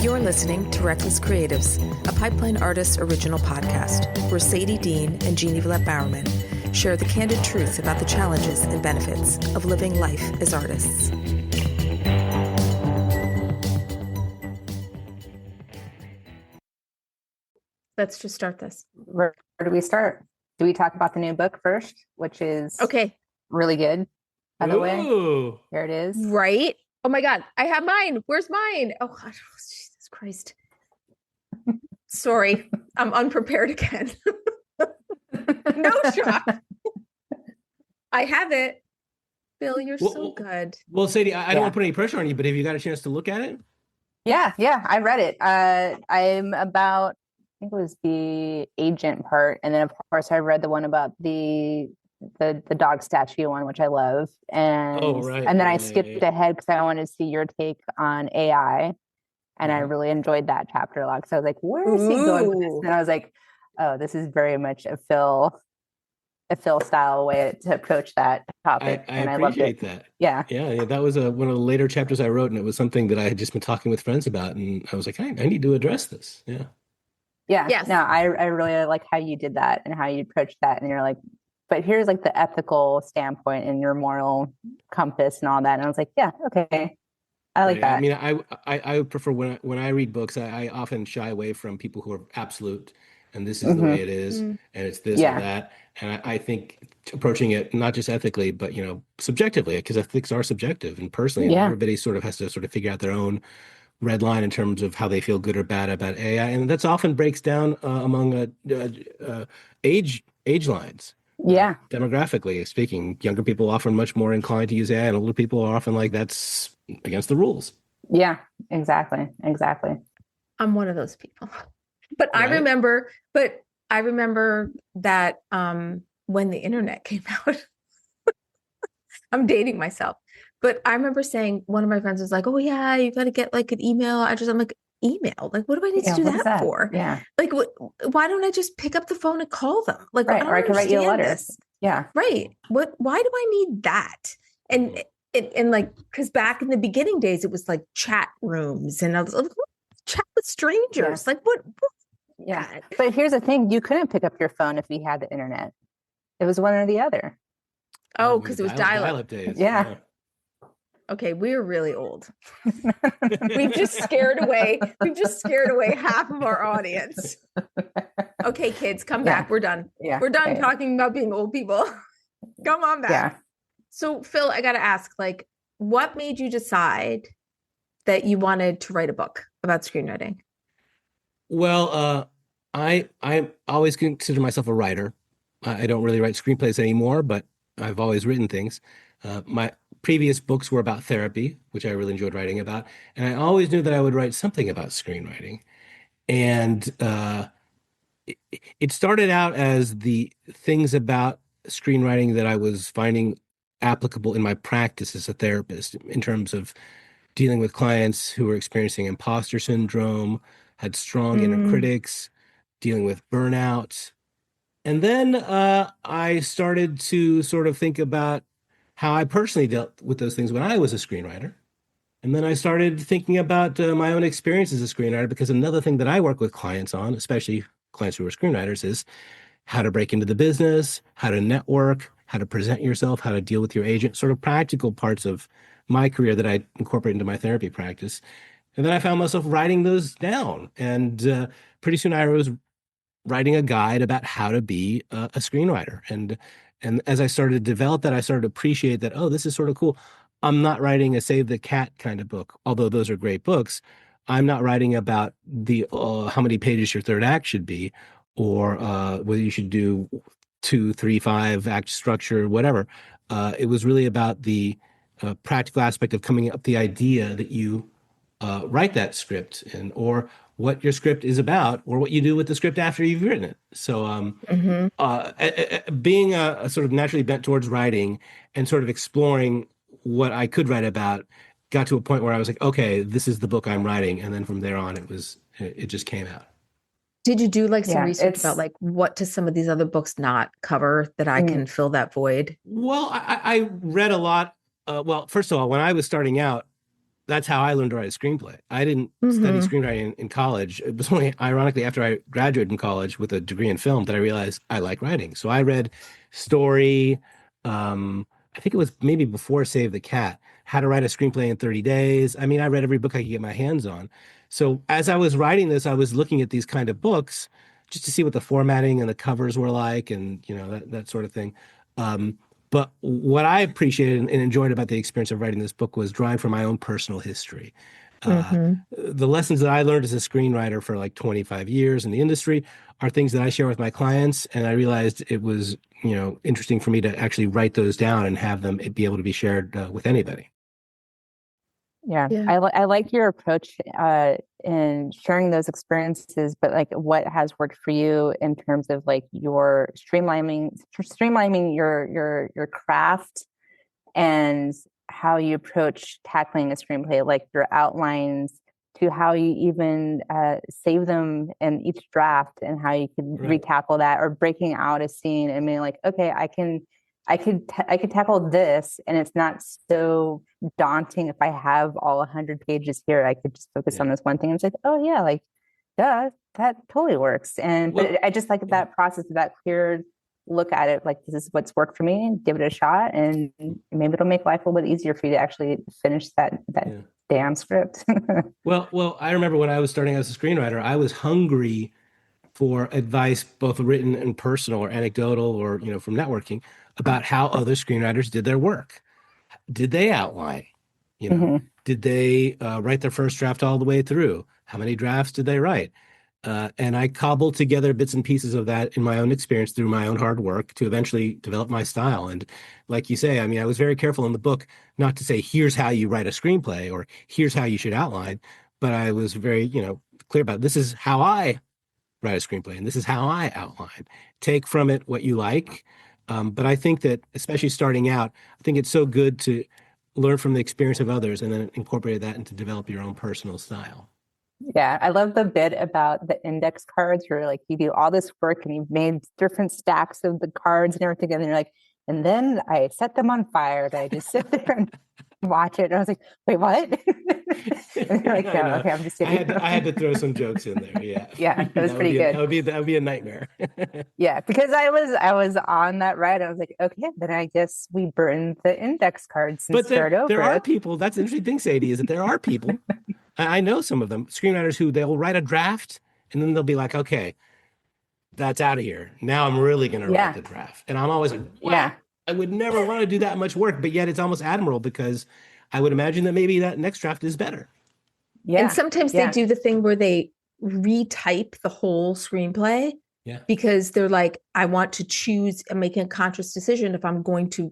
You're listening to Reckless Creatives, a Pipeline Artists original podcast, where Sadie Dean and Jeanne Bowerman share the candid truth about the challenges and benefits of living life as artists. Let's just start this. Where do we start? Do we talk about the new book first, which is really good, by the way? Here it is. Right? Oh my God, I have mine. Where's mine? Oh God, Jesus Christ. Sorry, I'm unprepared again. No shock. I have it. Bill, you're so good. Well, Sadie, I don't want to put any pressure on you, but have you got a chance to look at it? Yeah, I read it. I'm about, I think it was the agent part. And then of course I read the one about the dog statue one, which I love. And and then I skipped ahead because I wanted to see your take on AI. And I really enjoyed that chapter a lot. Because I was like, where is he going with this? And I was like, oh, this is very much a Phil style way to approach that topic. I appreciate that. Yeah. That was one of the later chapters I wrote, and it was something that I had just been talking with friends about, and I was like, I need to address this. Yeah. Yes. No, I really like how you did that and how you approached that. And you're like, but here's like the ethical standpoint and your moral compass and all that. And I was like, yeah, okay. I like that. I mean, I prefer when I read books, I often shy away from people who are absolute, and this is the way it is, and it's this or that. And I think approaching it not just ethically, but subjectively, because ethics are subjective and personally, everybody sort of has to sort of figure out their own red line in terms of how they feel good or bad about AI, and that's often breaks down among age lines. Yeah. Demographically speaking, younger people are often much more inclined to use AI, and older people are often like, that's against the rules. Yeah, exactly. I'm one of those people. But right? I remember that when the internet came out, I'm dating myself, but I remember saying, one of my friends was like, oh yeah, you got to get like an email address. I'm like, email? Like, what do I need to do that for? Yeah. Like, why don't I just pick up the phone and call them? Like, right. Or I can write you a letter. This. Yeah. Right. Why do I need that? And like, because back in the beginning days, it was like chat rooms and I was like, chat with strangers. Like what? Yeah. But here's the thing. You couldn't pick up your phone if you had the internet. It was one or the other. Oh, because it was dial-up days. Yeah. Okay, we're really old. We've just scared away half of our audience. Okay, kids, come back. We're done. Yeah. We're done talking about being old people. Come on back. Yeah. So, Phil, I got to ask, like, what made you decide that you wanted to write a book about screenwriting? Well, I always consider myself a writer. I don't really write screenplays anymore, but I've always written things. My previous books were about therapy, which I really enjoyed writing about. And I always knew that I would write something about screenwriting. And it started out as the things about screenwriting that I was finding applicable in my practice as a therapist in terms of dealing with clients who were experiencing imposter syndrome, had strong inner critics, dealing with burnout. And then I started to sort of think about how I personally dealt with those things when I was a screenwriter. And then I started thinking about my own experience as a screenwriter, because another thing that I work with clients on, especially clients who are screenwriters, is how to break into the business, how to network, how to present yourself, how to deal with your agent, sort of practical parts of my career that I incorporate into my therapy practice. And then I found myself writing those down. And pretty soon I was writing a guide about how to be a screenwriter. And as I started to develop that, I started to appreciate that, oh, this is sort of cool. I'm not writing a Save the Cat kind of book, although those are great books. I'm not writing about the how many pages your third act should be, or whether you should do 2, 3, 5 act structure, whatever. It was really about the practical aspect of coming up with the idea that you write that script or what your script is about, or what you do with the script after you've written it. So being a sort of naturally bent towards writing and sort of exploring what I could write about, got to a point where I was like, okay, this is the book I'm writing. And then from there on, it just came out. Did you do like some research about like what do some of these other books not cover that I can fill that void? Well, I read a lot. Well, first of all, when I was starting out, that's how I learned to write a screenplay. I didn't study Hmm. screenwriting in college. It was only ironically after I graduated from college with a degree in film that I realized I like writing. So I read story, I think it was maybe before Save the Cat, How to Write a Screenplay in 30 Days. I mean, I read every book I could get my hands on. So as I was writing this, I was looking at these kind of books just to see what the formatting and the covers were like and that sort of thing. Um, but what I appreciated and enjoyed about the experience of writing this book was drawing from my own personal history. Uh, Hmm. the lessons that I learned as a screenwriter for like 25 years in the industry are things that I share with my clients. And I realized it was, interesting for me to actually write those down and have them be able to be shared with anybody. Yeah, Yeah. I like your approach in sharing those experiences, but like what has worked for you in terms of like your streamlining your craft and how you approach tackling a screenplay, like your outlines to how you even save them in each draft and how you can Right. retackle that or breaking out a scene and being like, okay, I could tackle this, and it's not so daunting if I have all 100 pages here. I could just focus Yeah. on this one thing. And it's like, oh yeah, like, duh, that totally works. And Well, but I just like yeah. that process, that clear look at it. Like this is what's worked for me, and give it a shot, and maybe it'll make life a little bit easier for you to actually finish that Yeah. damn script. Well, I remember when I was starting as a screenwriter, I was hungry for advice, both written and personal or anecdotal or, from networking about how other screenwriters did their work. Did they outline? You know, Mhm. did they write their first draft all the way through? How many drafts did they write? And I cobbled together bits and pieces of that in my own experience through my own hard work to eventually develop my style. And like you say, I mean, I was very careful in the book not to say, here's how you write a screenplay or here's how you should outline, but I was very, clear about this is how I write a screenplay and this is how I outline. Take from it what you like. But I think that, especially starting out, I think it's so good to learn from the experience of others and then incorporate that and to develop your own personal style. Yeah, I love the bit about the index cards where like you do all this work and you've made different stacks of the cards and everything, and you're like, and then I set them on fire and I just sit there and watch it. And I was like, wait, what? And you're like, I no, know. okay, I'm just I kidding. had to, I had to throw some jokes in there. Yeah. Yeah, that was That would pretty be good. that would be a nightmare. Yeah, because I was on that ride. I was like, okay, then I guess we burn the index cards and But start there are over. people, that's the interesting thing, Sadie, is that there are people, I know some of them, screenwriters who they'll write a draft and then they'll be like, okay, that's out of here. Now I'm really going to write Yeah, the draft. And I'm always like, wow, yeah, I would never want to do that much work, but yet it's almost admirable because I would imagine that maybe that next draft is better. And yeah, sometimes they yeah, do the thing where they retype the whole screenplay Yeah. because they're like, I want to choose and make a conscious decision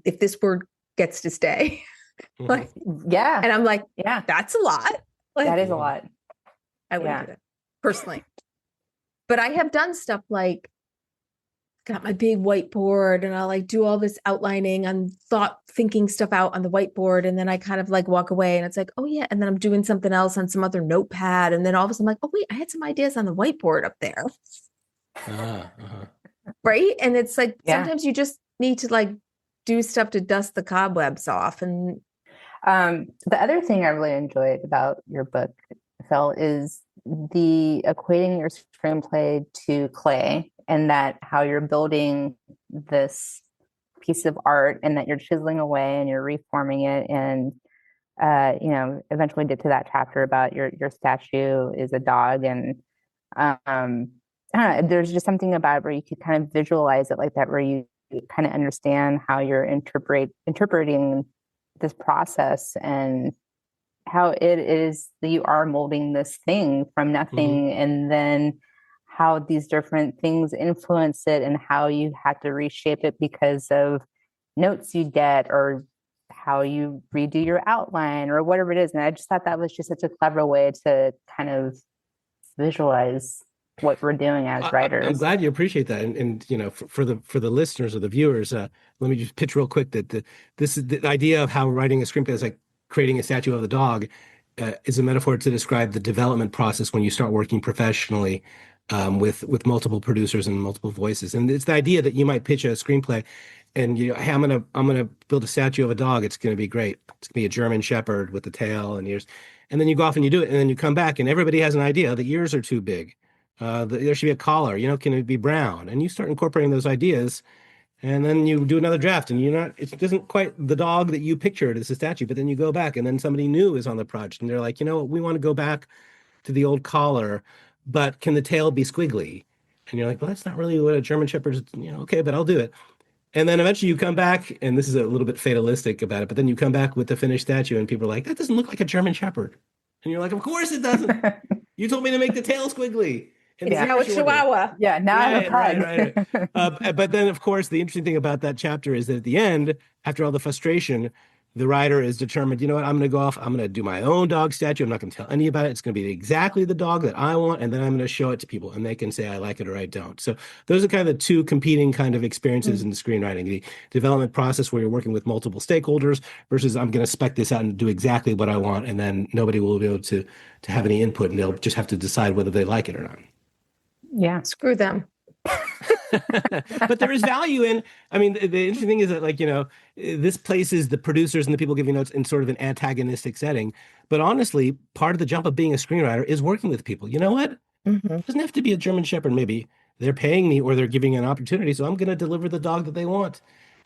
if this word gets to stay. Mhm. Like, yeah, and I'm like, yeah. that's a lot. That Like, is a Mhm. lot. I wouldn't Yeah. do that personally. But I have done stuff like got my big whiteboard and I like do all this outlining and thinking stuff out on the whiteboard. And then I kind of like walk away and it's like, oh yeah. And then I'm doing something else on some other notepad. And then all of a sudden I'm like, oh wait, I had some ideas on the whiteboard up there. Uh-huh. Right. And it's like Yeah. sometimes you just need to like do stuff to dust the cobwebs off. And The other thing I really enjoyed about your book, Phil, is the equating your screenplay to clay and that how you're building this piece of art and that you're chiseling away and you're reforming it and eventually get to that chapter about your statue is a dog and I don't know, there's just something about it where you could kind of visualize it like that where you kind of understand how you're interpreting this process and how it is that you are molding this thing from Mhm. nothing and then how these different things influence it and how you have to reshape it because of notes you get or how you redo your outline or whatever it is. And I just thought that was just such a clever way to kind of visualize what we're doing as I'm writers. glad you appreciate that, and for the listeners or the viewers, let me just pitch real quick that this is the idea of how writing a screenplay is like creating a statue of the dog, is a metaphor to describe the development process when you start working professionally, with multiple producers and multiple voices, and it's the idea that you might pitch a screenplay, and hey, I'm gonna build a statue of a dog. It's gonna be great. It's gonna be a German Shepherd with the tail and ears. And then you go off and you do it, and then you come back, and everybody has an idea. The ears are too big. There should be a collar. Can it be brown? And you start incorporating those ideas, and then you do another draft, and it isn't quite the dog that you pictured as a statue. But then you go back, and then somebody new is on the project, and they're like, we want to go back to the old collar, but can the tail be squiggly? And you're like, well, that's not really what a German Shepherd is. Okay, but I'll do it. And then eventually you come back, and this is a little bit fatalistic about it, but then you come back with the finished statue, and people are like, that doesn't look like a German Shepherd. And you're like, of course it doesn't. You told me to make the tail squiggly. And now it's Chihuahua. Yeah, now I have a pug. Right. But then, of course, the interesting thing about that chapter is that at the end, after all the frustration, the writer is determined, I'm going to go off. I'm going to do my own dog statue. I'm not going to tell any about it. It's going to be exactly the dog that I want. And then I'm going to show it to people, and they can say I like it or I don't. So those are kind of the two competing kind of experiences in the screenwriting, the development process where you're working with multiple stakeholders versus I'm going to spec this out and do exactly what I want. And then nobody will be able to have any input, and they'll just have to decide whether they like it or not. Yeah. Screw them. But there is value in, the interesting thing is that, this places the producers and the people giving notes in sort of an antagonistic setting. But honestly, part of the job of being a screenwriter is working with people. You know what? It doesn't have to be a German Shepherd. Maybe they're paying me or they're giving an opportunity. So I'm going to deliver the dog that they want.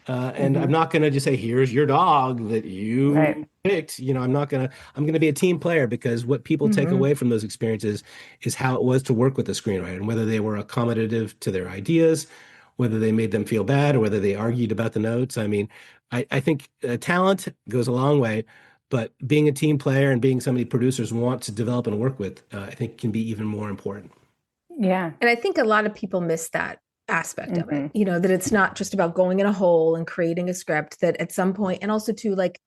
And I'm not going to just say, here's your dog that you picked. I'm going to be a team player, because what people take away from those experiences is how it was to work with a screenwriter, and whether they were accommodative to their ideas, whether they made them feel bad, or whether they argued about the notes. I think talent goes a long way, but being a team player and being somebody producers want to develop and work with, I think can be even more important. Yeah. And I think a lot of people miss that aspect of it, that it's not just about going in a hole and creating a script, that at some point, and also too, like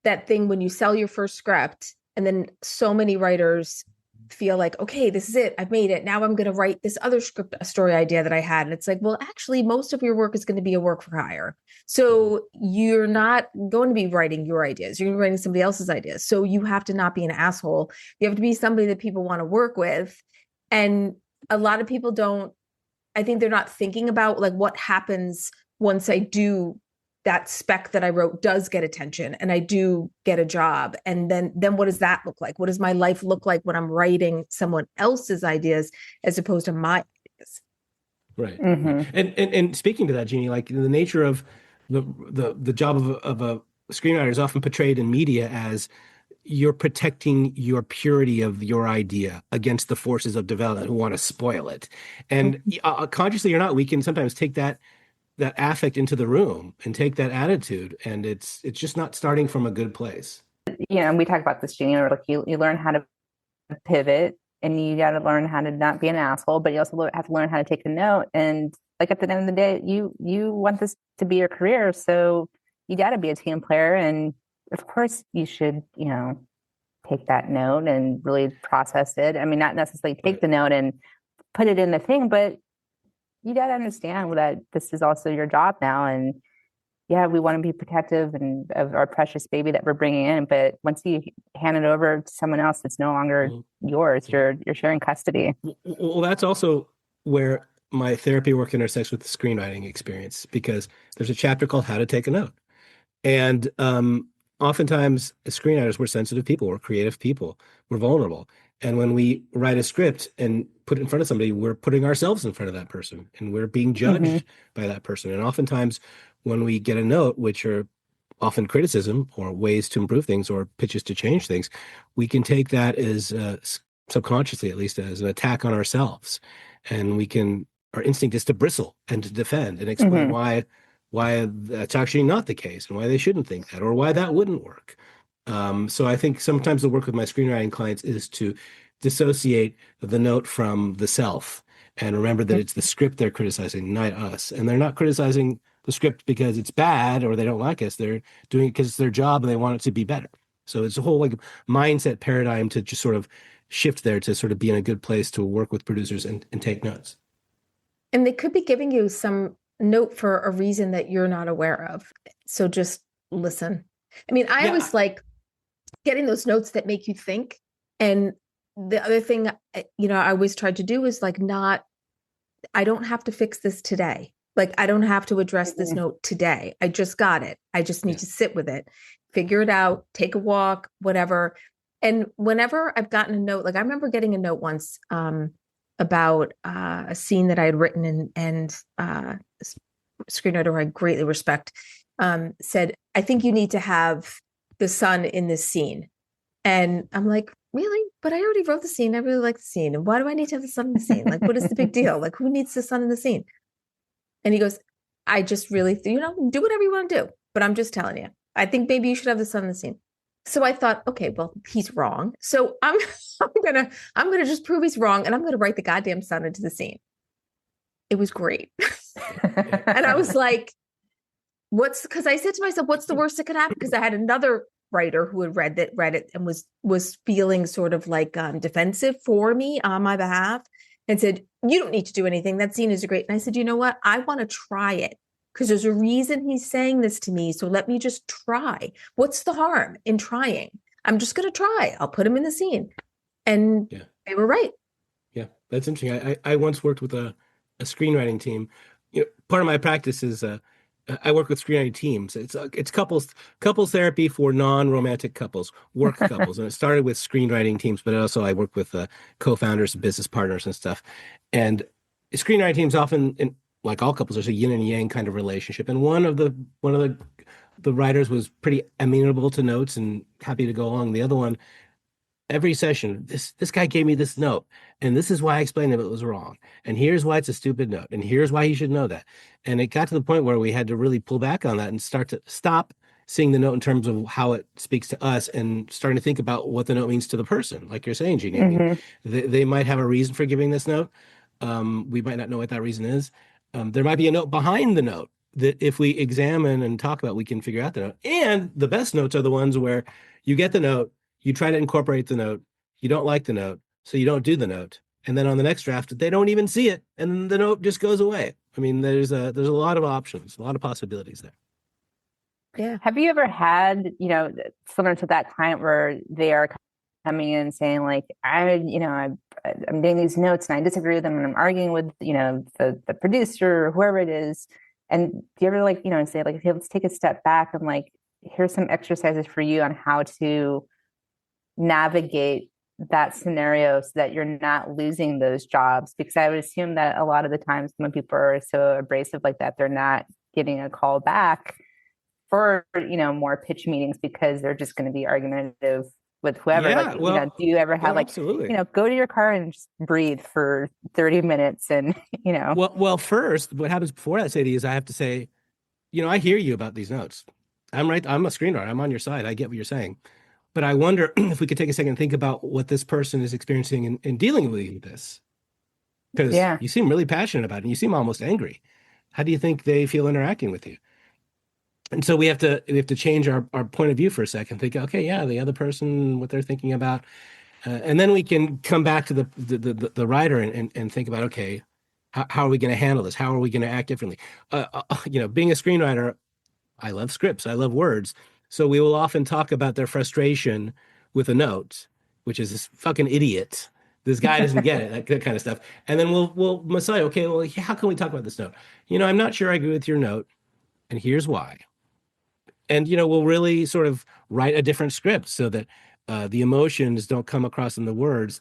that thing when you sell your first script, and then so many writers feel like, okay, this is it, I've made it, now I'm going to write this other script, a story idea that I had. And it's like, well, actually most of your work is going to be a work for hire, so you're not going to be writing your ideas, you're writing somebody else's ideas. So you have to not be an asshole, you have to be somebody that people want to work with. And a lot of people don't, I think they're not thinking about like what happens once I do that spec that I wrote does get attention and I do get a job. And then what does that look like? What does my life look like when I'm writing someone else's ideas as opposed to my ideas? Right. And speaking to that, Jeannie, like the nature of the job of a screenwriter is often portrayed in media as you're protecting your purity of your idea against the forces of development who want to spoil it. And consciously or not, we can sometimes take that affect into the room and take that attitude, and it's just not starting from a good place. We talk about this, Jeannie, like you learn how to pivot, and you got to learn how to not be an asshole, but you also have to learn how to take a note. And like at the end of the day, you want this to be your career, so you got to be a team player. And of course you should, take that note and really process it. Not necessarily take the note and put it in the thing, but you got to understand that this is also your job now. And yeah, we want to be protective of our precious baby that we're bringing in. But once you hand it over to someone else, it's no longer yours. You're sharing custody. Well, that's also where my therapy work intersects with the screenwriting experience, because there's a chapter called How to Take a Note. And oftentimes as screenwriters, we're sensitive people, we're creative people, we're vulnerable. And when we write a script and put it in front of somebody, we're putting ourselves in front of that person, and we're being judged by that person. And oftentimes when we get a note, which are often criticism or ways to improve things or pitches to change things, we can take that as subconsciously, at least, as an attack on ourselves. And our instinct is to bristle and to defend and explain why that's actually not the case, and why they shouldn't think that, or why that wouldn't work. So I think sometimes the work with my screenwriting clients is to dissociate the note from the self and remember that it's the script they're criticizing, not us. And they're not criticizing the script because it's bad or they don't like us. They're doing it because it's their job and they want it to be better. So it's a whole mindset paradigm to just sort of shift there, to sort of be in a good place to work with producers and take notes. And they could be giving you some note for a reason that you're not aware of. So just listen. I always like getting those notes that make you think. And the other thing, I always tried to do is I don't have to fix this today. Like, I don't have to address this note today. I just got it. I just need to sit with it, figure it out, take a walk, whatever. And whenever I've gotten a note, like I remember getting a note once about a scene that I had written, and a screenwriter who I greatly respect said, I think you need to have the son in this scene. And I'm like, really? But I already wrote the scene. I really like the scene. And why do I need to have the son in the scene? Like, what is the big deal? Like, who needs the son in the scene? And he goes, I just really, do whatever you want to do. But I'm just telling you, I think maybe you should have the son in the scene. So I thought, okay, well, he's wrong. So I'm gonna just prove he's wrong, and I'm gonna write the goddamn son into the scene. It was great. And I was like, because I said to myself, what's the worst that could happen? Because I had another writer who had read it and was feeling sort of like defensive for me on my behalf, and said, you don't need to do anything. That scene is great. And I said, you know what? I want to try it because there's a reason he's saying this to me. So let me just try. What's the harm in trying? I'm just going to try. I'll put him in the scene. And they were right. Yeah, that's interesting. I once worked with a screenwriting team. Part of my practice is I work with screenwriting teams. It's couples therapy for non-romantic couples, work couples, and it started with screenwriting teams. But also I work with co-founders, business partners, and stuff. And screenwriting teams often, like all couples, there's a yin and yang kind of relationship. And one of the writers was pretty amenable to notes and happy to go along. The other one, every session, this guy gave me this note, and this is why I explained it was wrong, and here's why it's a stupid note, and here's why you should know that. And it got to the point where we had to really pull back on that and start to stop seeing the note in terms of how it speaks to us and starting to think about what the note means to the person. Like you're saying, Jeannie, I mean, they might have a reason for giving this note. We might not know what that reason is. There might be a note behind the note that if we examine and talk about, we can figure out the note. And the best notes are the ones where you get the note, you try to incorporate the note, you don't like the note, so you don't do the note. And then on the next draft, they don't even see it, and the note just goes away. I mean, there's a lot of options, a lot of possibilities there. Yeah. Have you ever had, similar to that client where they are coming in saying like, I'm doing these notes and I disagree with them and I'm arguing with, the producer or whoever it is. And do you ever say like, okay, let's take a step back and like, here's some exercises for you on how to navigate that scenario so that you're not losing those jobs? Because I would assume that a lot of the times when people are so abrasive like that, they're not getting a call back for, more pitch meetings because they're just going to be argumentative with whoever. Do you ever have absolutely. Go to your car and just breathe for 30 minutes and, Well, first, what happens before that, Sadie, is I have to say, I hear you about these notes. I'm right. I'm a screenwriter. I'm on your side. I get what you're saying. But I wonder if we could take a second and think about what this person is experiencing in dealing with this. Because you seem really passionate about it and you seem almost angry. How do you think they feel interacting with you? And so we have to change our point of view for a second. Think, okay, the other person, what they're thinking about. And then we can come back to the writer and think about, okay, how are we going to handle this? How are we going to act differently? Being a screenwriter, I love scripts. I love words. So we will often talk about their frustration with a note, which is this fucking idiot. This guy doesn't get it, that kind of stuff. And then we'll say, okay, well, how can we talk about this note? I'm not sure I agree with your note, and here's why. And, we'll really sort of write a different script so that the emotions don't come across in the words,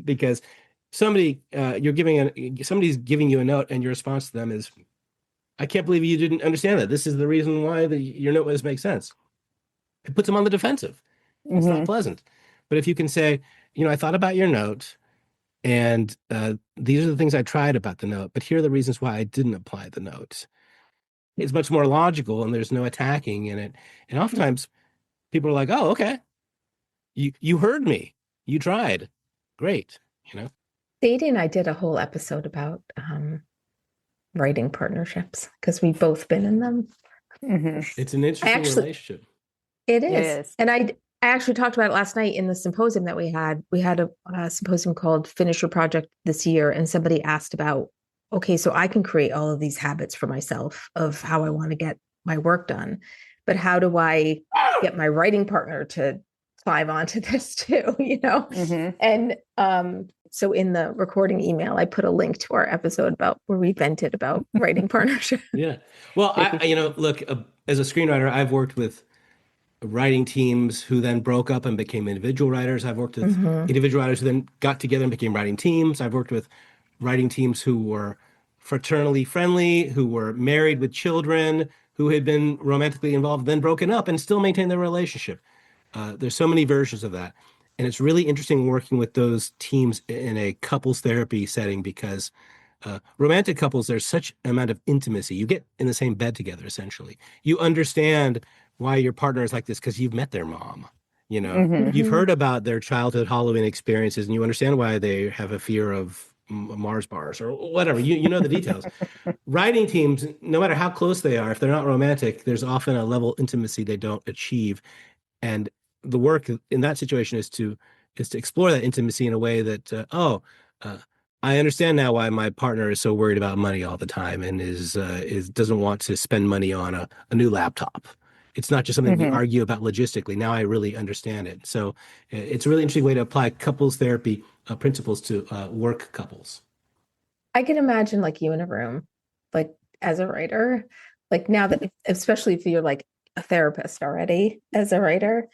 because somebody's giving you a note and your response to them is, I can't believe you didn't understand that. This is the reason why your note doesn't make sense. It puts them on the defensive. It's not pleasant. But if you can say, I thought about your note, and these are the things I tried about the note, but here are the reasons why I didn't apply the note. It's much more logical, and there's no attacking in it. And oftentimes, people are like, "Oh, okay, you heard me. You tried. Great." Sadie and I did a whole episode about writing partnerships because we've both been in them. It's an interesting relationship. It is. And I actually talked about it last night in the symposium that we had. We had a symposium called Finish Your Project This Year. And somebody asked about, okay, so I can create all of these habits for myself of how I want to get my work done. But how do I get my writing partner to Clive onto this too, Mm-hmm. And so in the recording email, I put a link to our episode about where we vented about writing partnership. Yeah. Well, look, as a screenwriter, I've worked with writing teams who then broke up and became individual writers. I've worked with Mm-hmm. individual writers who then got together and became writing teams. I've worked with writing teams who were fraternally friendly, who were married with children, who had been romantically involved, then broken up and still maintained their relationship. There's so many versions of that. And it's really interesting working with those teams in a couples therapy setting because romantic couples, there's such an amount of intimacy. You get in the same bed together, essentially. You understand why your partner is like this because you've met their mom. Mm-hmm. You've heard about their childhood Halloween experiences, and you understand why they have a fear of Mars bars or whatever. You know the details. Writing teams, no matter how close they are, if they're not romantic, there's often a level of intimacy they don't achieve. And the work in that situation is to explore that intimacy in a way that uh, I understand now why my partner is so worried about money all the time and is doesn't want to spend money on a new laptop. It's not just something we Mm-hmm. argue about logistically. Now I really understand it. So it's a really interesting way to apply couples therapy principles to work couples. I can imagine like you in a room, like as a writer, like now that, especially if you're like a therapist already as a writer,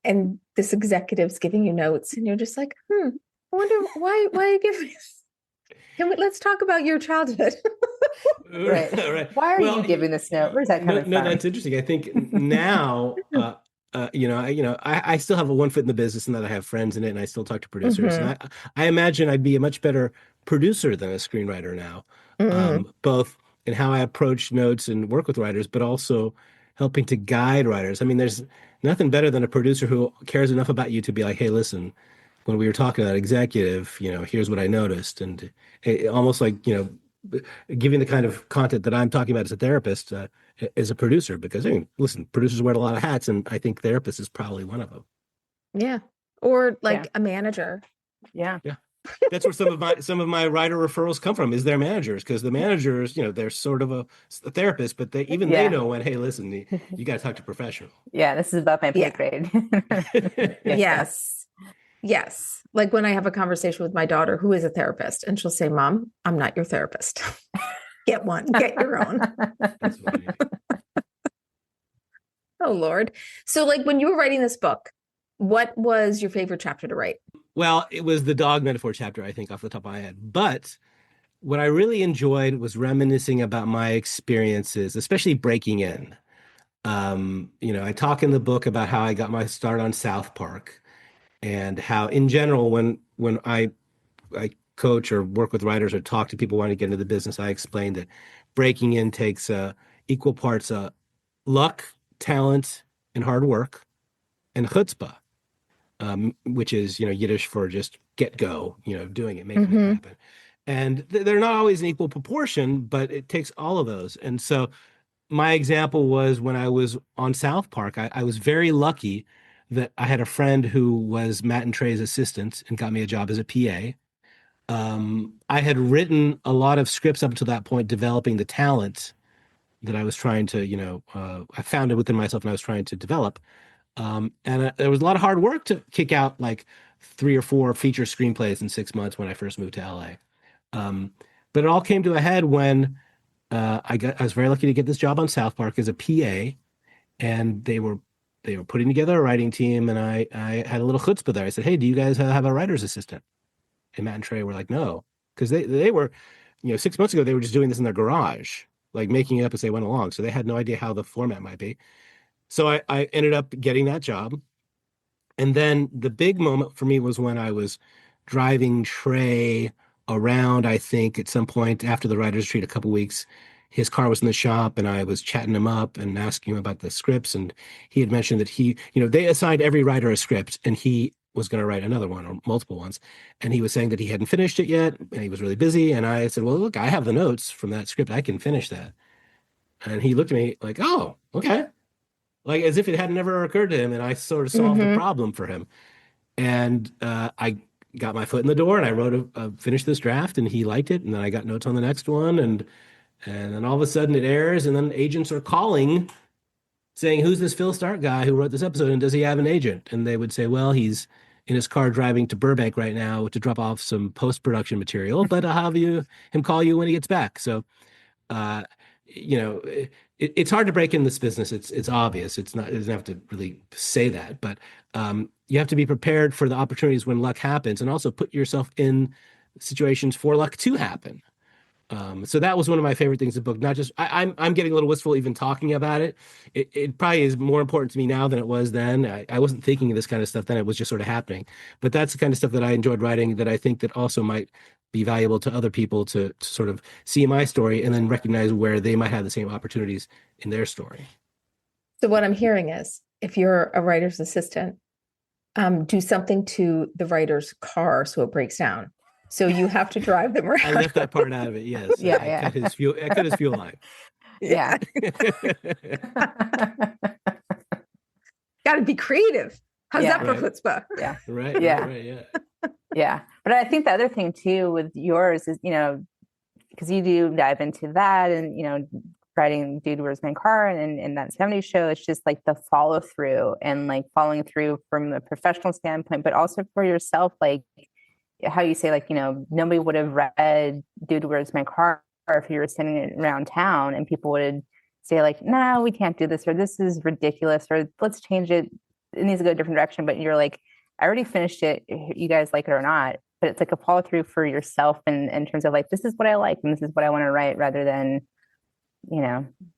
and this executive's giving you notes, and you're just like, I wonder why are you giving this? Let's talk about your childhood. Right. Right. Why are Well, you giving this note? Where's that no, coming no, from? that's interesting. I think now, I still have a one foot in the business and that I have friends in it and I still talk to producers. And Mm-hmm. I imagine I'd be a much better producer than a screenwriter now, Mm-hmm. both in how I approach notes and work with writers, but also helping to guide writers. I mean, there's nothing better than a producer who cares enough about you to be like, hey, listen, when we were talking about executive, here's what I noticed. And almost like, giving the kind of content that I'm talking about as a therapist, as a producer, because I mean, listen, producers wear a lot of hats, and I think therapist is probably one of them. Yeah. Or Yeah. like a manager. Yeah. Yeah. That's where some of my writer referrals come from is their managers, because the managers, they're sort of a therapist, but they Yeah. know when, hey, listen, you got to talk to a professional. Yeah. This is above my pay Yeah. grade. Yes. Yes. Like when I have a conversation with my daughter, who is a therapist, and she'll say, Mom, I'm not your therapist. Get one, get your own. That's funny. Oh, Lord. So, like when you were writing this book, what was your favorite chapter to write? Well, it was the dog metaphor chapter, I think, off the top of my head. But what I really enjoyed was reminiscing about my experiences, especially breaking in. I talk in the book about how I got my start on South Park and how, in general, when I coach or work with writers or talk to people wanting to get into the business, I explain that breaking in takes equal parts luck, talent, and hard work, and chutzpah, which is Yiddish for just get go, doing it, making it Mm-hmm. happen. And they're not always in equal proportion, but it takes all of those. And so my example was when I was on South Park, I was very lucky that I had a friend who was Matt and Trey's assistant and got me a job as a PA. I had written a lot of scripts up to that point, developing the talent that I was trying to, I found it within myself and I was trying to develop. And there was a lot of hard work to kick out like 3 or 4 feature screenplays in 6 months when I first moved to LA. But it all came to a head when I was very lucky to get this job on South Park as a PA, and they were putting together a writing team, and I had a little chutzpah there. I said, "Hey, do you guys have a writer's assistant?" And Matt and Trey were like, "No," because they were, 6 months ago they were just doing this in their garage, like making it up as they went along. So they had no idea how the format might be. So I ended up getting that job. And then the big moment for me was when I was driving Trey around, I think at some point after the writer's retreat, a couple weeks, his car was in the shop and I was chatting him up and asking him about the scripts. And he had mentioned that they assigned every writer a script and he was going to write another one or multiple ones. And he was saying that he hadn't finished it yet and he was really busy. And I said, well, look, I have the notes from that script. I can finish that. And he looked at me like, oh, okay. Like as if it had never occurred to him. And I sort of solved the Mm-hmm. problem for him. And I got my foot in the door and I finished this draft and he liked it. And then I got notes on the next one. And then all of a sudden it airs and then agents are calling saying, "Who's this Phil Stark guy who wrote this episode, and does he have an agent?" And they would say, "Well, he's in his car driving to Burbank right now to drop off some post-production material, but I'll have him call you when he gets back." So, uh, it's hard to break in this business. It's obvious. It's not. It doesn't have to really say that, but you have to be prepared for the opportunities when luck happens, and also put yourself in situations for luck to happen. So that was one of my favorite things in the book. Not just I'm getting a little wistful even talking about it. It probably is more important to me now than it was then. I wasn't thinking of this kind of stuff then. It was just sort of happening. But that's the kind of stuff that I enjoyed writing that I think that also might be valuable to other people to sort of see my story and then recognize where they might have the same opportunities in their story. So what I'm hearing is if you're a writer's assistant, do something to the writer's car so it breaks down. So you have to drive them around. I left that part out of it. Yes. Yeah, cut his fuel. I cut his fuel line. Yeah. Got to be creative. How's Yeah. that for Right. chutzpah? Yeah. Right. Yeah. Right. Yeah. Yeah. But I think the other thing too with yours is, because you do dive into that and, writing Dude, Where's My Car and that 70s show, it's just like the follow through and like following through from a professional standpoint, but also for yourself, like how you say, like, nobody would have read Dude, Where's My Car if you were sitting around town and people would say like, no, we can't do this, or this is ridiculous, or let's change it. It needs to go a different direction. But you're like, I already finished it. You guys like it or not? But it's like a follow through for yourself in terms of like, this is what I like and this is what I want to write, rather than,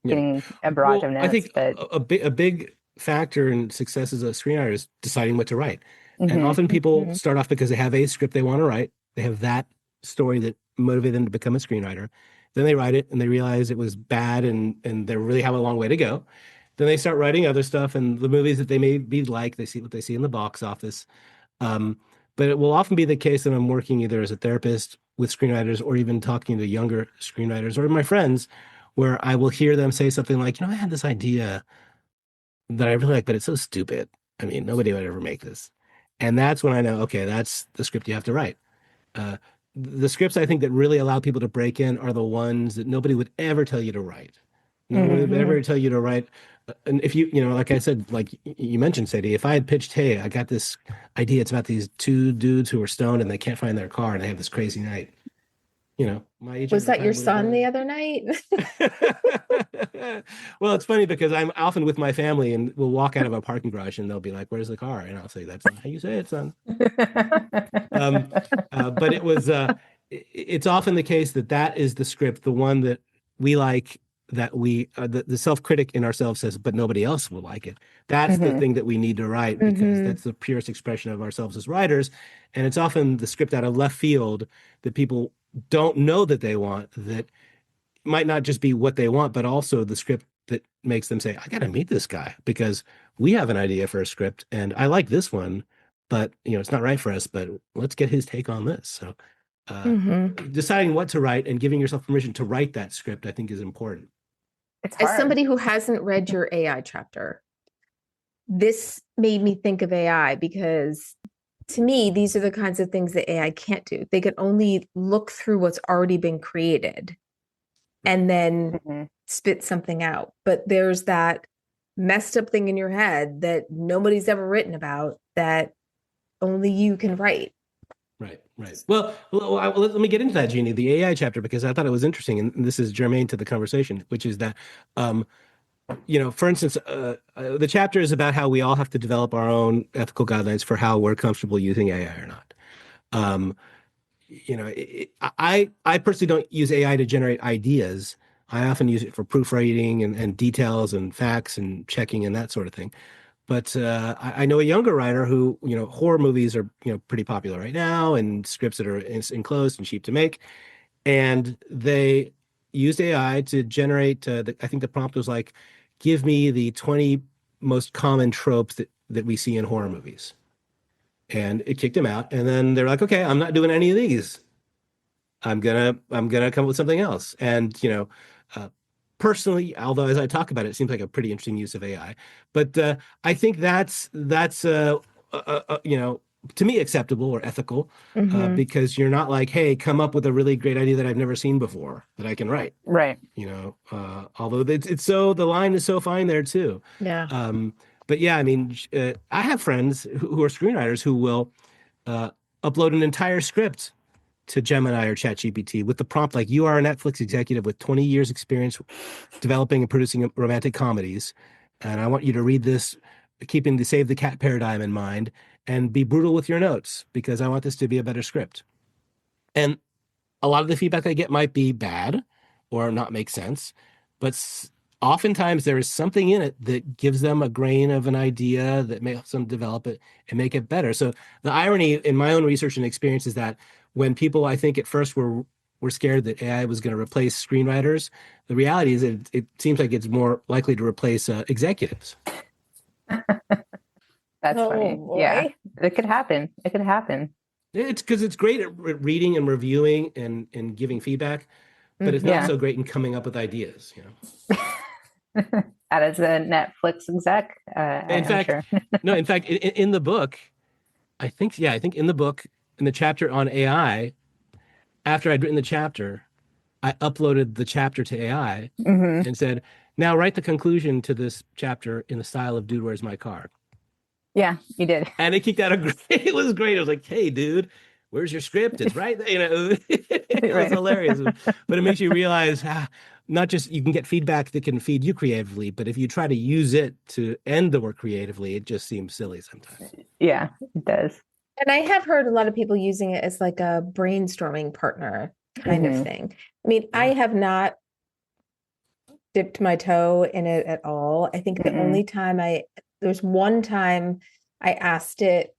getting a barrage of notes. I think but a big factor in success as a screenwriter is deciding what to write. And Mhm. often people Mhm. start off because they have a script they want to write. They have that story that motivated them to become a screenwriter. Then they write it and they realize it was bad and they really have a long way to go. Then they start writing other stuff and the movies that they may be like, they see what they see in the box office. Um, but it will often be the case that I'm working either as a therapist with screenwriters or even talking to younger screenwriters or my friends, where I will hear them say something like, I had this idea that I really like, but it's so stupid. I mean, nobody would ever make this. And that's when I know, okay, that's the script you have to write. Uh, the scripts I think that really allow people to break in are the ones that nobody would ever tell you to write. Nobody would ever tell you to write. And if like I said, like you mentioned, Sadie, if I had pitched, hey, I got this idea, it's about these two dudes who are stoned and they can't find their car and they have this crazy night. My agent Was at the that your time would have son been the other night? Well, it's funny because I'm often with my family and we'll walk out of a parking garage and they'll be like, "Where's the car?" And I'll say, "That's not how you say it, son." But it's often the case that is the script, the one that we like, that the self-critic in ourselves says, but nobody else will like it. That's the thing that we need to write because that's the purest expression of ourselves as writers. And it's often the script out of left field that people don't know that they want, that might not just be what they want, but also the script that makes them say, I got to meet this guy because we have an idea for a script and I like this one, but it's not right for us, but let's get his take on this. So deciding what to write and giving yourself permission to write that script, I think is important. It's hard. As somebody who hasn't read your AI chapter, this made me think of AI because to me, these are the kinds of things that AI can't do. They can only look through what's already been created and then spit something out. But there's that messed up thing in your head that nobody's ever written about that only you can write. Right. Well, let me get into that, Jeannie, the AI chapter, because I thought it was interesting, and this is germane to the conversation, which is that, for instance, the chapter is about how we all have to develop our own ethical guidelines for how we're comfortable using AI or not. I personally don't use AI to generate ideas. I often use it for proofreading and details and facts and checking and that sort of thing. But I know a younger writer who, horror movies are, pretty popular right now and scripts that are enclosed and cheap to make. And they used AI to generate, I think the prompt was like, give me the 20 most common tropes that we see in horror movies. And it kicked him out. And then they're like, okay, I'm not doing any of these. I'm gonna come up with something else. And personally, although as I talk about it, it seems like a pretty interesting use of AI. But I think that's to me, acceptable or ethical, Mm-hmm. because you're not like, hey, come up with a really great idea that I've never seen before that I can write. Right. Although it's so, the line is so fine there too. Yeah. But yeah, I mean, I have friends who are screenwriters who will uh, upload an entire script to Gemini or ChatGPT with the prompt like, you are a Netflix executive with 20 years experience developing and producing romantic comedies, and I want you to read this, keeping the save the cat paradigm in mind, and be brutal with your notes because I want this to be a better script. And a lot of the feedback I get might be bad or not make sense, but oftentimes there is something in it that gives them a grain of an idea that makes them develop it and make it better. So the irony in my own research and experience is that when people, I think at first were scared that AI was going to replace screenwriters, the reality is that it seems like it's more likely to replace executives. That's funny. boy. Yeah, it could happen. It could happen. It's because it's great at reading and reviewing and giving feedback, but it's not Yeah. so great in coming up with ideas, That is a Netflix exec. In fact, sure. no, in fact, in the book, I think in the book, in the chapter on AI, after I'd written the chapter, I uploaded the chapter to AI Hmm. and said, now write the conclusion to this chapter in the style of Dude, Where's My Car? Yeah, you did. And it kicked out a great, it was great. I was like, hey, dude, where's your script? It's right there. It was Right. hilarious. But it makes you realize not just you can get feedback that can feed you creatively, but if you try to use it to end the work creatively, it just seems silly sometimes. Yeah, it does. And I have heard a lot of people using it as like a brainstorming partner kind of Hmm. thing. I mean, I Yeah. have not dipped my toe in it at all. I think the only time there's one time I asked it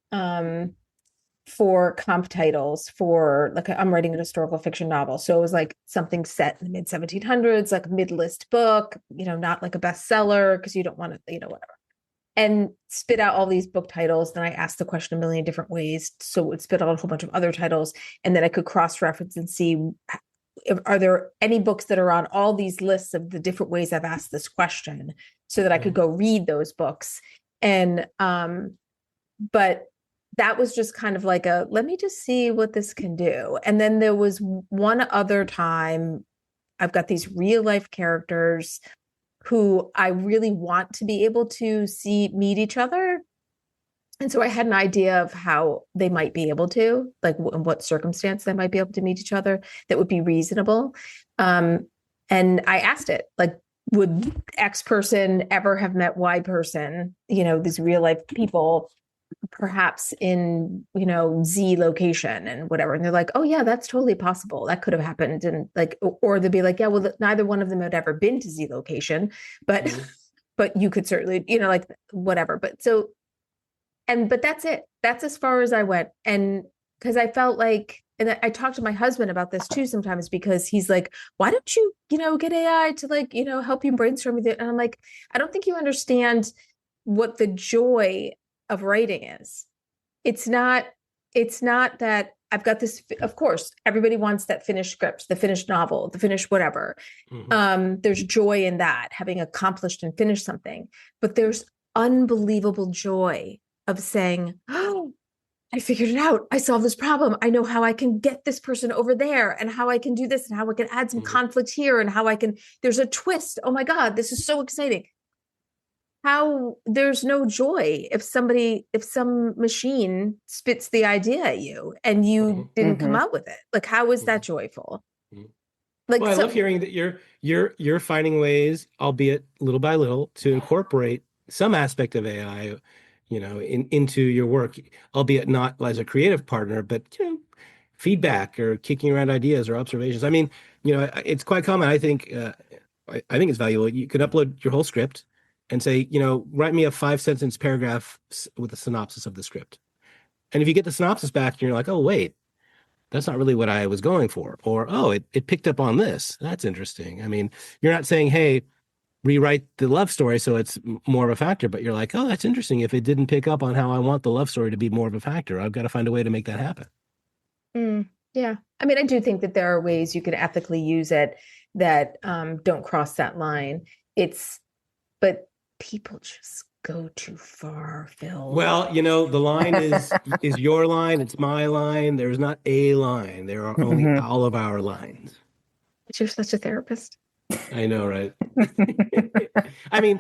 for comp titles for like I'm writing a historical fiction novel. So it was like something set in the mid 1700s, like a mid-list book, not like a bestseller because you don't want to, whatever. And spit out all these book titles. Then I asked the question a million different ways. So it would spit out a whole bunch of other titles. And then I could cross-reference and see, are there any books that are on all these lists of the different ways I've asked this question so that I could go read those books. And, but that was just kind of like let me just see what this can do. And then there was one other time I've got these real life characters who I really want to be able to meet each other. And so I had an idea of how they might be able to, like in what circumstance they might be able to meet each other that would be reasonable. And I asked it, like, would X person ever have met Y person, these real life people, perhaps in, Z location and whatever. And they're like, oh yeah, that's totally possible. That could have happened. And like, or they'd be like, yeah, well, neither one of them had ever been to Z location, but, but you could certainly, like whatever. But that's it. That's as far as I went. And because I felt like, and I talked to my husband about this too sometimes because he's like, why don't you, get AI to like, help you brainstorm with it? And I'm like, I don't think you understand what the joy of writing is. It's not that I've got this, of course, everybody wants that finished script, the finished novel, the finished whatever. There's joy in that, having accomplished and finished something, but there's unbelievable joy of saying, oh, I figured it out. I solved this problem. I know how I can get this person over there and how I can do this and how I can add some conflict here and how there's a twist. Oh my God, this is so exciting. How there's no joy if some machine spits the idea at you and you didn't come out with it. Like, how is that joyful? Like, well, I love hearing that you're finding ways, albeit little by little, to incorporate some aspect of AI, into your work, albeit not as a creative partner, but feedback or kicking around ideas or observations. I mean, it's quite common. I think I think it's valuable. You could upload your whole script and say, write me a 5-sentence paragraph with a synopsis of the script. And if you get the synopsis back, and you're like, oh wait, that's not really what I was going for, or oh, it picked up on this. That's interesting. I mean, you're not saying, hey, rewrite the love story so it's more of a factor, but you're like, oh, that's interesting. If it didn't pick up on how I want the love story to be more of a factor, I've got to find a way to make that happen. Yeah. I mean, I do think that there are ways you can ethically use it that don't cross that line. But people just go too far, Phil. Well, the line is your line, it's my line. There's not a line. There are only all of our lines. But you're such a therapist. I know, right? I mean,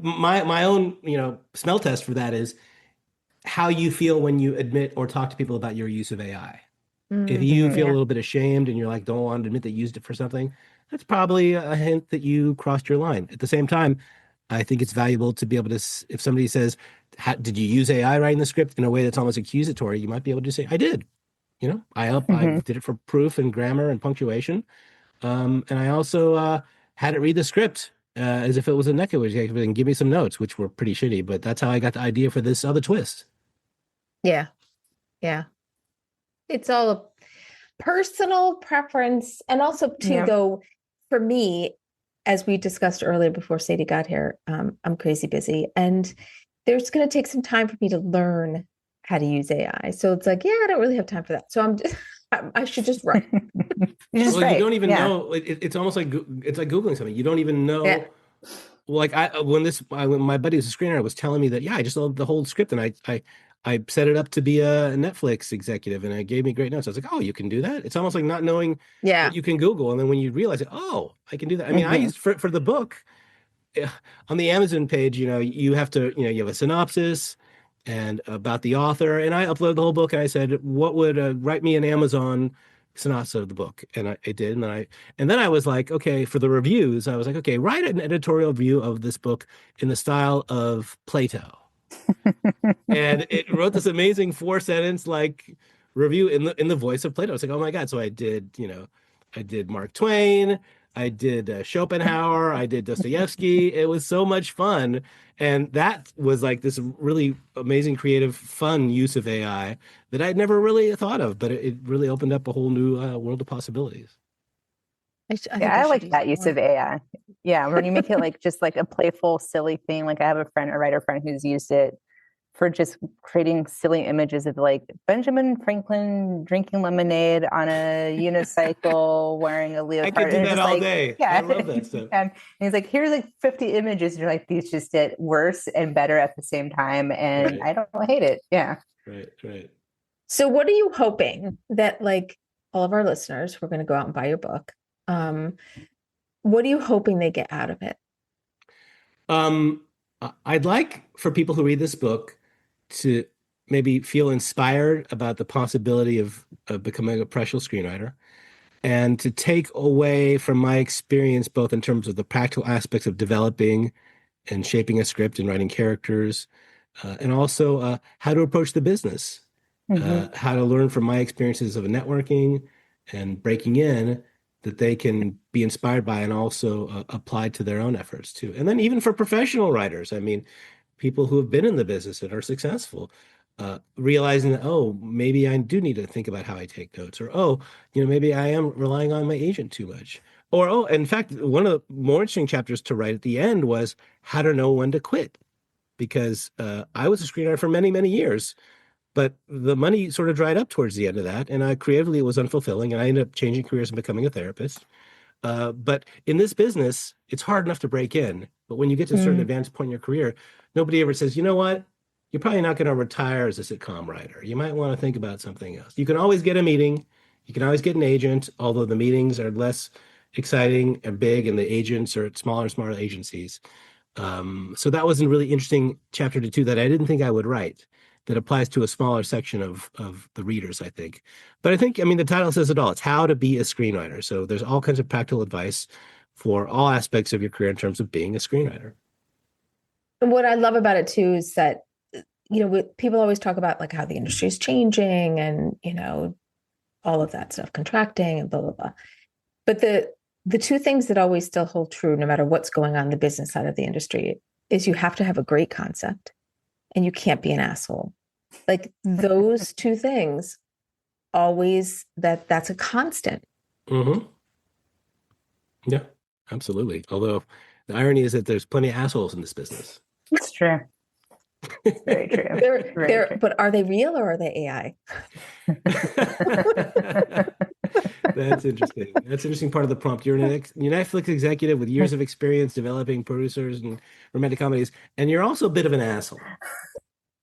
my own, smell test for that is how you feel when you admit or talk to people about your use of AI. If you feel a little bit ashamed and you're like, don't want to admit that you used it for something, that's probably a hint that you crossed your line. At the same time, I think it's valuable to be able to, if somebody says, did you use AI writing the script in a way that's almost accusatory, you might be able to say, I did. I did it for proof and grammar and punctuation. And I also had it read the script as if it was a neck and give me some notes, which were pretty shitty, but that's how I got the idea for this other twist. Yeah. Yeah. It's all a personal preference. And also, too, though, for me, as we discussed earlier before Sadie got here, I'm crazy busy. And there's going to take some time for me to learn how to use AI. So it's like, I don't really have time for that. So I should just write. You don't even know. It's almost like it's like Googling something. You don't even know. Yeah. Like when my buddy who's a screenwriter was telling me that, I just loved the whole script, and I set it up to be a Netflix executive, and it gave me great notes. I was like, oh, you can do that? It's almost like not knowing what you can Google, and then when you realize it, oh, I can do that. I mean, I used for the book on the Amazon page. You have to, you have a synopsis and about the author, and I uploaded the whole book, and I said, what would write me an Amazon synopsis of the book, and I did, and then I was like, okay, for the reviews, I was like, okay, write an editorial review of this book in the style of Plato. And it wrote this amazing 4-sentence review in the voice of Plato. I was like, oh my God. So I did Mark Twain, I did Schopenhauer, I did Dostoevsky. It was so much fun. And that was like this really amazing, creative, fun use of AI that I'd never really thought of, but it really opened up a whole new world of possibilities. I like that use of AI. Yeah, when you make it just like a playful, silly thing. Like I have a writer friend who's used it for just creating silly images of like Benjamin Franklin drinking lemonade on a unicycle, wearing a leotard. I could do that all day. Yeah, I love that stuff. And he's like, here's 50 images. And you're like, these just get worse and better at the same time. And I don't hate it. Yeah. Right. So what are you hoping that all of our listeners who are going to go out and buy your book, what are you hoping they get out of it? I'd like for people who read this book to maybe feel inspired about the possibility of becoming a professional screenwriter, and to take away from my experience, both in terms of the practical aspects of developing and shaping a script and writing characters, and also how to approach the business, how to learn from my experiences of networking and breaking in, that they can be inspired by and also apply to their own efforts too. And then even for professional writers, I mean, people who have been in the business and are successful, realizing that, oh, maybe I do need to think about how I take notes, or, oh, maybe I am relying on my agent too much. Or, oh, in fact, one of the more interesting chapters to write at the end was how to know when to quit. Because I was a screenwriter for many, many years, but the money sort of dried up towards the end of that. And creatively, it was unfulfilling. And I ended up changing careers and becoming a therapist. But in this business, it's hard enough to break in. But when you get to a certain advanced point in your career, nobody ever says, you know what? You're probably not going to retire as a sitcom writer. You might want to think about something else. You can always get a meeting. You can always get an agent, although the meetings are less exciting and big, and the agents are at smaller and smaller agencies. So that was a really interesting chapter 2 that I didn't think I would write, that applies to a smaller section of the readers, I think. But I think, the title says it all. It's how to be a screenwriter. So there's all kinds of practical advice for all aspects of your career in terms of being a screenwriter. And what I love about it too is that, people always talk about how the industry is changing and, all of that stuff, contracting and blah, blah, blah. But the two things that always still hold true, no matter what's going on the business side of the industry, is you have to have a great concept and you can't be an asshole. Those two things always, that's a constant. Mm-hmm. Yeah, absolutely. Although the irony is that there's plenty of assholes in this business. It's true. Very true. But are they real or are they AI? That's interesting. That's an interesting part of the prompt. You're you're Netflix executive with years of experience developing producers and romantic comedies, and you're also a bit of an asshole.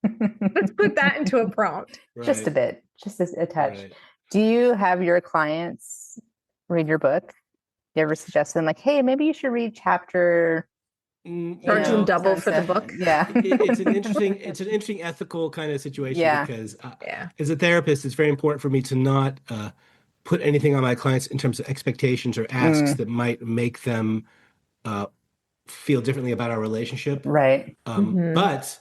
Let's put that into a prompt. Just a Right. bit, just a touch. Right. Do you have your clients read your book? You ever suggest them like, hey, maybe you should read chapter, You Charge them know, double for the book. Yeah. it's an interesting ethical kind of situation Yeah. because Yeah. as a therapist, it's very important for me to not put anything on my clients in terms of expectations or asks that might make them uh, feel differently about our relationship. Right. But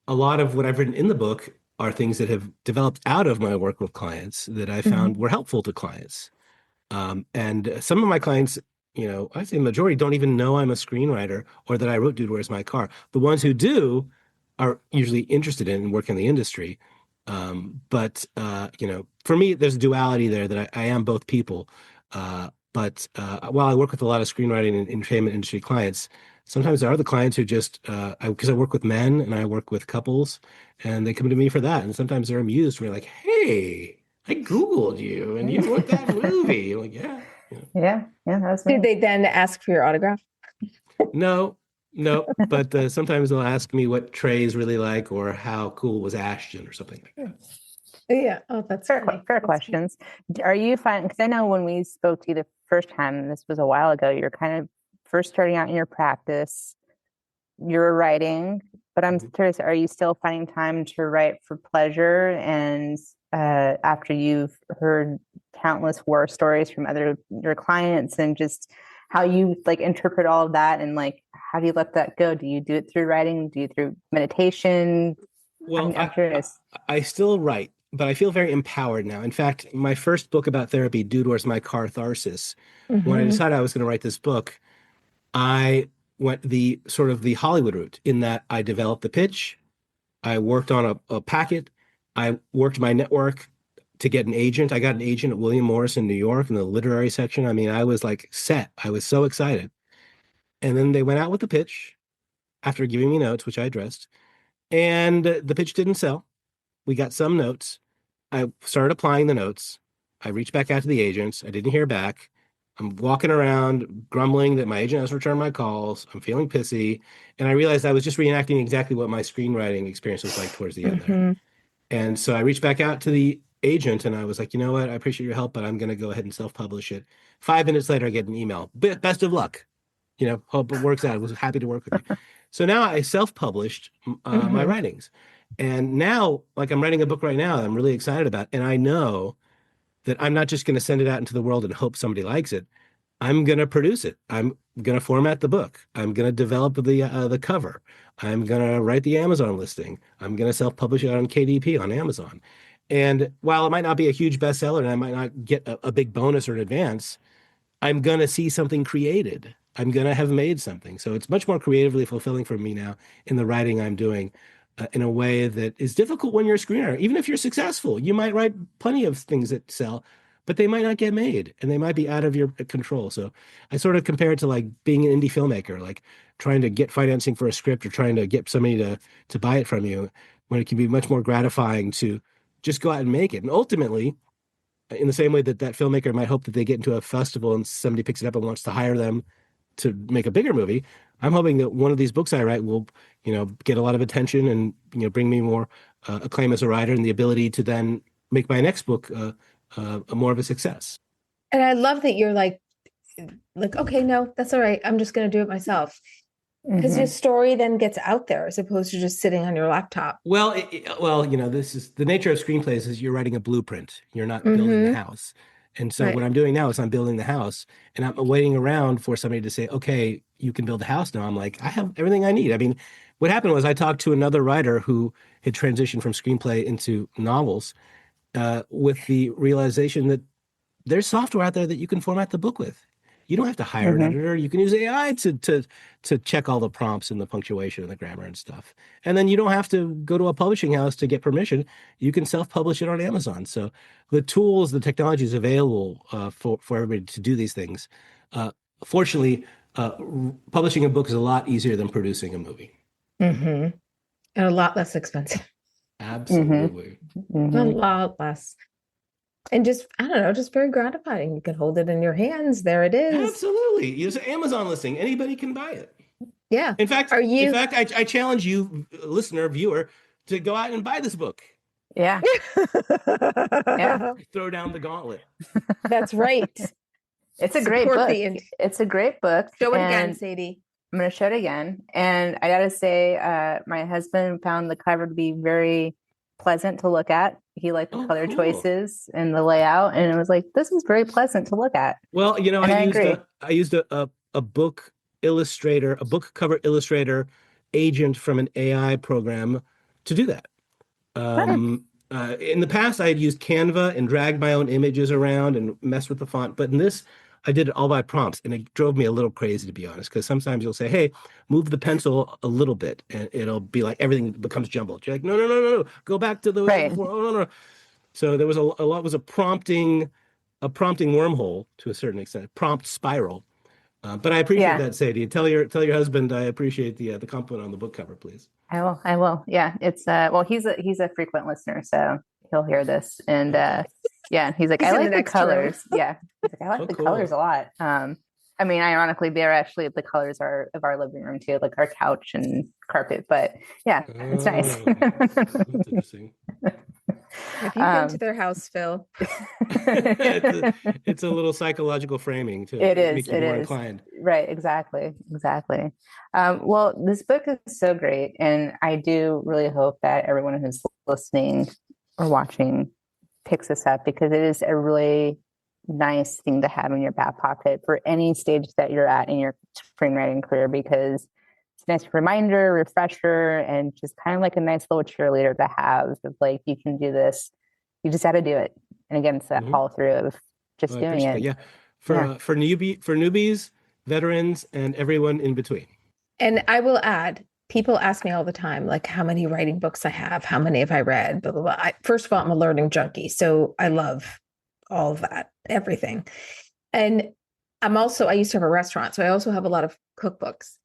a lot of what I've written in the book are things that have developed out of my work with clients that I found were helpful to clients. And some of my clients, I'd say the majority don't even know I'm a screenwriter or that I wrote Dude, Where's My Car? The ones who do are usually interested in and work in the industry. But for me, there's a duality there that I am both people. But while I work with a lot of screenwriting and entertainment industry clients, sometimes there are the clients who just, because I work with men and I work with couples, and they come to me for that. And sometimes they're amused. We're like, hey, I Googled you and you wrote that movie. I'm like, yeah. Yeah. That's Did me. they then ask for your autograph? No, no. But sometimes they'll ask me what Trey's really like or how cool was Ashton or something like that. Yeah. Oh, that's Fair funny. questions. Are you finding, because I know when we spoke to you the first time, and this was a while ago, you're kind of first starting out in your practice, you're writing, but I'm curious, are you still finding time to write for pleasure? And after you've heard countless war stories from your clients and just how you like interpret all of that and like, how do you let that go? Do you do it through writing? Do you through meditation? Well, I'm curious. I still write, but I feel very empowered now. In fact, my first book about therapy, Dude, Where's My Catharsis? When I decided I was going to write this book, I went the sort of the Hollywood route in that I developed the pitch. I worked on a packet. I worked my network to get an agent. I got an agent at William Morris in New York in the literary section. I mean, I was like set. I was so excited. And then they went out with the pitch after giving me notes, which I addressed. And the pitch didn't sell. We got some notes. I started applying the notes. I reached back out to the agents. I didn't hear back. I'm walking around grumbling that my agent has returned my calls. I'm feeling pissy. And I realized I was just reenacting exactly what my screenwriting experience was like towards the end there. And so I reached back out to the agent and I was like, you know what? I appreciate your help, but I'm going to go ahead and self-publish it. 5 minutes later, I get an email. Best of luck. Hope it works out. I was happy to work with you. So now I self-published my writings. And now, like I'm writing a book right now that I'm really excited about. And I know that I'm not just going to send it out into the world and hope somebody likes it. I'm going to produce it. I'm going to format the book. I'm going to develop the cover. I'm going to write the Amazon listing. I'm going to self-publish it on KDP on Amazon. And while it might not be a huge bestseller and I might not get a big bonus or an advance, I'm going to see something created. I'm going to have made something. So it's much more creatively fulfilling for me now in the writing I'm doing in a way that is difficult when you're a screenwriter. Even if you're successful, you might write plenty of things that sell, but they might not get made and they might be out of your control. So I sort of compare it to like being an indie filmmaker, like trying to get financing for a script or trying to get somebody to buy it from you, when it can be much more gratifying to just go out and make it. And ultimately, in the same way that filmmaker might hope that they get into a festival and somebody picks it up and wants to hire them to make a bigger movie, I'm hoping that one of these books I write will, get a lot of attention and, bring me more acclaim as a writer and the ability to then make my next book more of a success. And I love that you're like, okay, no, that's all right. I'm just going to do it myself. Because your story then gets out there as opposed to just sitting on your laptop. Well, this is the nature of screenplays is you're writing a blueprint. You're not building the house. And so what I'm doing now is I'm building the house and I'm waiting around for somebody to say, okay, you can build the house now. I'm like, I have everything I need. I mean, what happened was I talked to another writer who had transitioned from screenplay into novels with the realization that there's software out there that you can format the book with. You don't have to hire an editor. You can use AI to check all the prompts and the punctuation and the grammar and stuff. And then you don't have to go to a publishing house to get permission. You can self-publish it on Amazon. So the tools, the technology is available for everybody to do these things. Fortunately, publishing a book is a lot easier than producing a movie. And a lot less expensive. Absolutely. A lot less. And just, I don't know, just very gratifying. You can hold it in your hands. There it is. Absolutely. It's an Amazon listing. Anybody can buy it. Yeah. In fact, I challenge you, listener, viewer, to go out and buy this book. Yeah. Yeah. Throw down the gauntlet. That's right. It's a great book. It's a great book. Show it again, Sadie. I'm going to show it again. And I got to say, my husband found the cover to be very pleasant to look at. He liked the color choices and the layout. And it was like, this is very pleasant to look at. Well, you know, I used a book illustrator, a book cover illustrator agent from an AI program to do that. In the past, I had used Canva and dragged my own images around and messed with the font. But in this, I did it all by prompts, and it drove me a little crazy, to be honest, because sometimes you'll say, hey, move the pencil a little bit, and it'll be like everything becomes jumbled. You're like, no, go back to the way before. Oh, no. So there was a lot was a prompting wormhole to a certain extent, prompt spiral. But I appreciate that, Sadie. Tell your husband I appreciate the compliment on the book cover, please. I will. Yeah, it's well, he's a frequent listener, so he'll hear this, and yeah, he's like, I like the colors. Yeah, he's like, I like the colors a lot. I mean, ironically, they're actually the colors of our living room too, like our couch and carpet. But yeah, it's nice. That's interesting. Have you been to their house, Phil? It's a little psychological framing to make you more inclined. Right, exactly. Well, this book is so great, and I do really hope that everyone who's listening or watching picks this up, because it is a really nice thing to have in your back pocket for any stage that you're at in your screenwriting career, because it's a nice reminder, refresher, and just kind of like a nice little cheerleader to have of like, you can do this. You just got to do it. And again, it's that follow through of just doing it. Yeah. For newbies, veterans, and everyone in between. And I will add, people ask me all the time, like, how many writing books I have, how many have I read, blah, blah, blah. First of all, I'm a learning junkie, so I love all of that, everything. And I used to have a restaurant, so I also have a lot of cookbooks.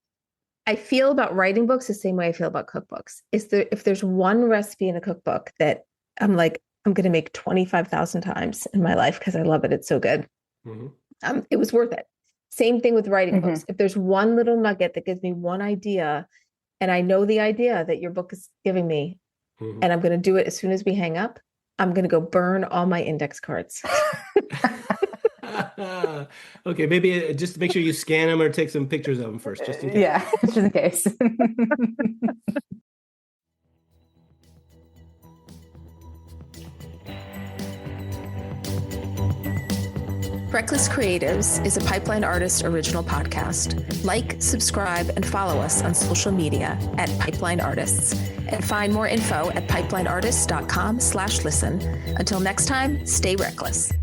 I feel about writing books the same way I feel about cookbooks. If there's one recipe in a cookbook that I'm like, I'm going to make 25,000 times in my life because I love it, it's so good. It was worth it. Same thing with writing books. If there's one little nugget that gives me one idea, and I know the idea that your book is giving me, and I'm going to do it as soon as we hang up, I'm going to go burn all my index cards. Okay, maybe just make sure you scan them or take some pictures of them first, just in case. Yeah, just in case. Reckless Creatives is a Pipeline Artist original podcast. Like, subscribe, and follow us on social media at Pipeline Artists. And find more info at pipelineartists.com/listen. Until next time, stay reckless.